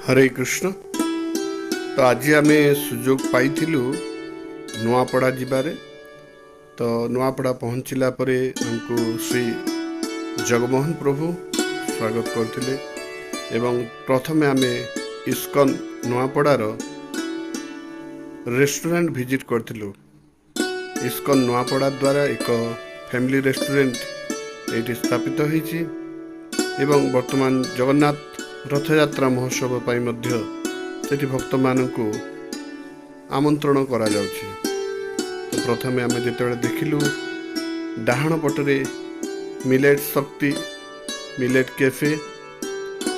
हरे कृष्ण। तो आज आम सुजोग पाई नुआपड़ा जीवारे। तो नुआपड़ा पहुँचला परे हमको श्री जगमोहन प्रभु स्वागत करते एवं प्रथमे आम इस्कन नुआपड़ार रेस्टोरेंट विजिट करूँ। इस्कन नुआपड़ा द्वारा एक फैमिली रेस्टोरेंट ये स्थापित होती एवं वर्तमान जगन्नाथ रथयात्रा महोत्सव पाई मध्य सेठी भक्त मानू आमंत्रण करा जाउछि। तो प्रथमे आम जो देखिलु डाहाण पटरे मिलेट शक्ति मिलेट कैफे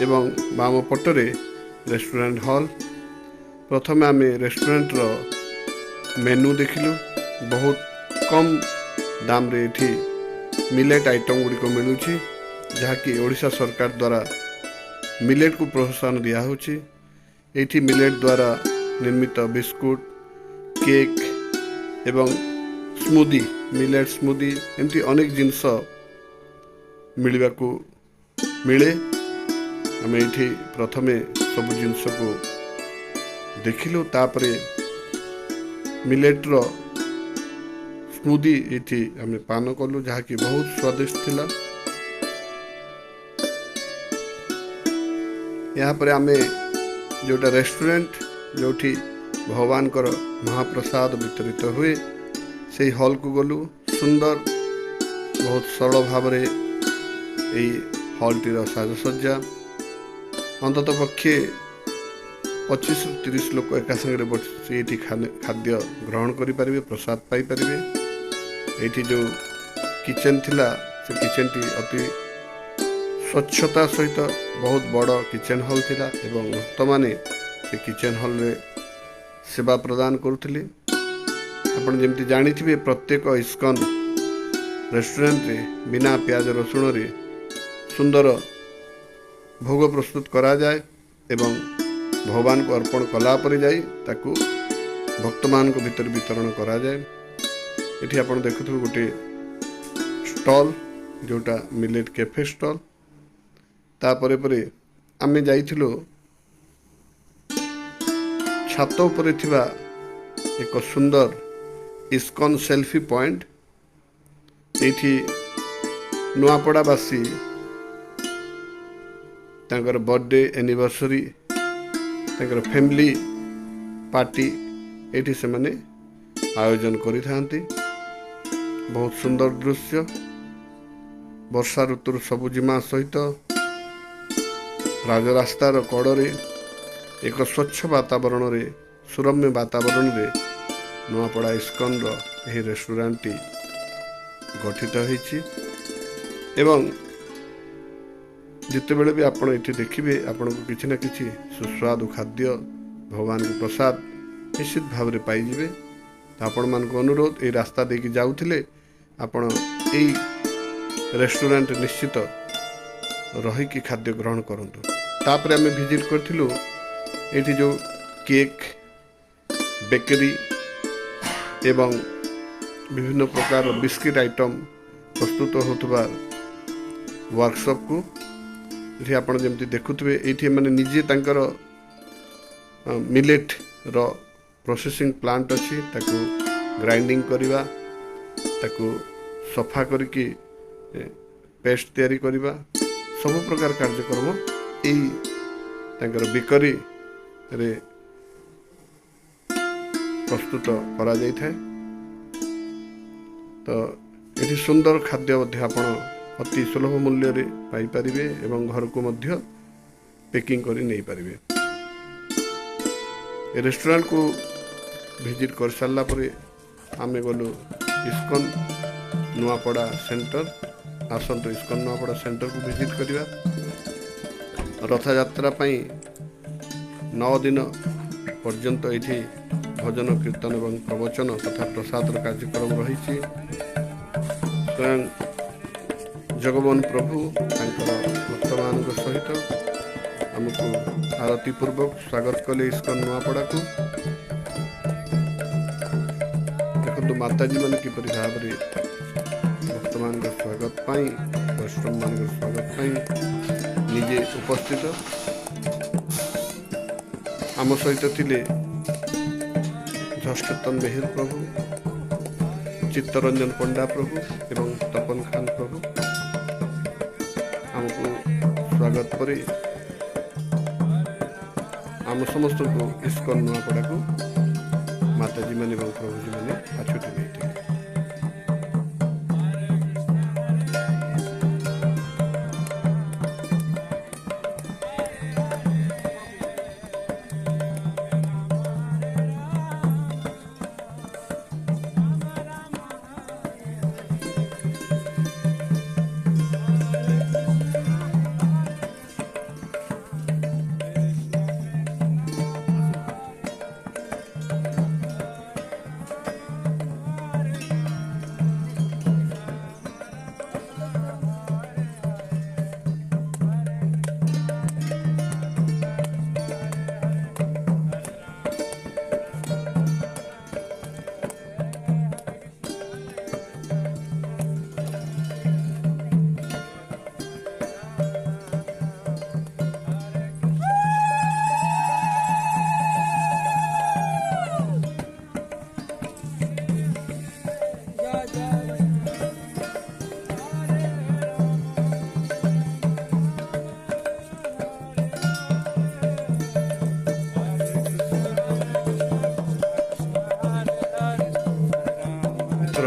एवं बाम पटरे रेस्टोरेंट हॉल। प्रथमे आम रेस्टोरेंट रो मेनू देखिलु। बहुत कम दाम रे एठी मिलेट आइटम गुड़िक मिलूछि जहाँकि ओडिशा सरकार द्वारा मिलेट को प्रोत्साहन दिया होछि। एठी मिलेट द्वारा निर्मित बिस्कुट केक एवं स्मूदी मिलेट स्मूदी एमती अनेक जिनस मिलवा को मिले। आम ये प्रथमे सब जिनस को देखिलु। तापरे मिलेट रो स्मूदी ये आम पान कलु जहाँकि बहुत स्वादिष्ट थिला। यहाँ पर आम जोटा रेस्टोरेंट जोठी भगवान कर महाप्रसाद वितरित हुए से हॉल को गलु। सुंदर बहुत सरल भाव हॉल टीर साजसज्जा अंतत पक्षे 25-30 लोक एका संगे बसी खाद्य ग्रहण करें प्रसाद पाइपर। ये जो किचन थिला से किचन टी अति स्वच्छता सहित बहुत बड़ किचन हॉल थिला एवं भक्त माने से किचन हॉल रे सेवा प्रदान करुथिले। आपण जेमति जानिथिबे प्रत्येक इस्कन रेस्टोरेंट रे बिना प्याज रसुण रे सुंदर भोग प्रस्तुत करा जाए एवं भगवान को अर्पण कला पर जाई ताकू भक्त मान को भीतर वितरण करा जाए। एठी आपण देखुथिबे गोटे स्टॉल जोटा मिलेट कैफे स्टॉल। तापरे परे आमे जाइथिलो छात उपरे थिबा एक सुंदर इस्कन सेल्फी पॉइंट। एठी नुआपड़ावासी तांकर बर्थडे एनिवर्सरी तांकर फैमिली पार्टी एठी से माने आयोजन करि थांती। बहुत सुंदर दृश्य वर्षा ऋतुर सबुजिमा सहित राजरास्तार कड़े एक स्वच्छ वातावरण रे सुरम्य वातावरण रे नुआपड़ा इस्कन रो यही रेस्टोरेंट टी गठित होईछि एवं जिते बेले भी आपण एठी देखिबे आपण को किछि ना किछि सुस्वादु खाद्य भगवान को प्रसाद निश्चित भाव रे पाई जिवे। आपण मान को अनुरोध ए रास्ता देकी जाउथिले आपण ए रेस्टोरेंट निश्चित रही कि खाद्य ग्रहण करंतु। तापर आम विजिट करथिलु एठी जो केक बेकरी एवं विभिन्न प्रकार बिस्किट आइटम प्रस्तुत होतबा वर्कशॉप को। एठी आपण जेमति देखुथबे एठी माने निजे तांकर मिलेट रो प्रोसेसिंग प्लांट अछि ताकू ग्राइंडिंग करिवा ताकू सफा करके पेस्ट तैयारी करिवा सब प्रकार कार्यक्रम यही तांकर बेकरी रे प्रस्तुत करा जाय थाए। तो ये सुंदर खाद्य आपण अति सुलभ मूल्य रे पाई परिबे एवं घर को मध्य पैकिंग करी नहीं पारिबे। रेस्टोरेंट को विजिट कर सारला परे आमे गलु इस्कन नुआपड़ा सेंटर। आसंतु इस्कन नुआपड़ा सेंटर को विजिट करिवा। रथयात्रा पाई 9 दिन पर्यंत ये भजन कीर्तन एवं प्रवचन तथा प्रसाद कार्यक्रम रही। स्वयं जगमोहन प्रभु भक्तमान सहित आमको आरती पूर्वक स्वागत कले इस्कन नुआपड़ा को। देखो माताजी मान किपरि भाव में भक्त मान स्वागत पाई वैष्णव मान स्वागत पाई निजे उपस्थित आम सहित थिले झष्टतन मेहर प्रभु, चित्तरंजन पंडा प्रभु एवं तपन खान प्रभु आमको स्वागत पर आम समस्त को इस्कन नुआपड़ा को माताजी मैंने प्रभुजी मैंने आछुटी नहीं थे।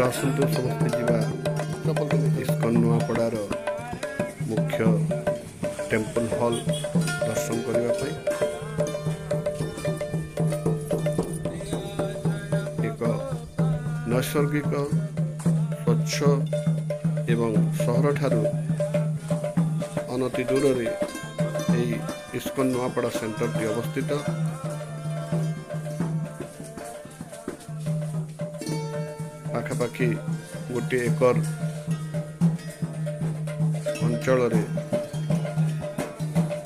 आसतु समस्ते जीवा इस्कन नुआपड़ार मुख्य टेम्पल हॉल दर्शन करने एक नैसर्गिक स्वच्छ एवं सहर ठारू अनति दूर रे इस्कन नुआपड़ा सेंटर टी अवस्थित। पाखापाखि 1 एकर अंचल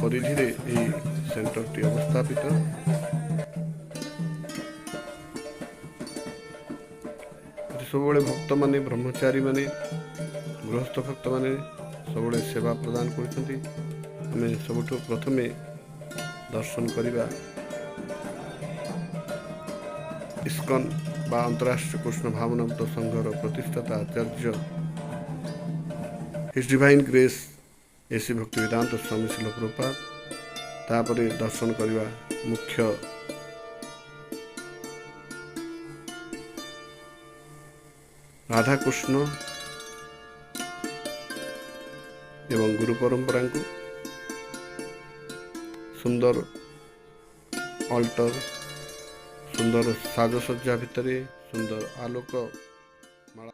परिधि रे सेंटर टी अवस्थापित। सब भक्त माने ब्रह्मचारी माने गृहस्थ भक्त माने सब सेवा प्रदान करछंती। आमे सबठो प्रथमे दर्शन करिबा इस्कन बा अंतरराष्ट्रीय कृष्ण भावनामृत संघर प्रतिष्ठाता आचार्य his divine grace A C Bhaktivedanta Swami Srila Prabhupada. तापरे दर्शन करवा मुख्य राधाकृष्ण एवं गुरु परंपरा को सुंदर अल्टर, सुंदर साजसज्जा भितर सुंदर आलोक माला।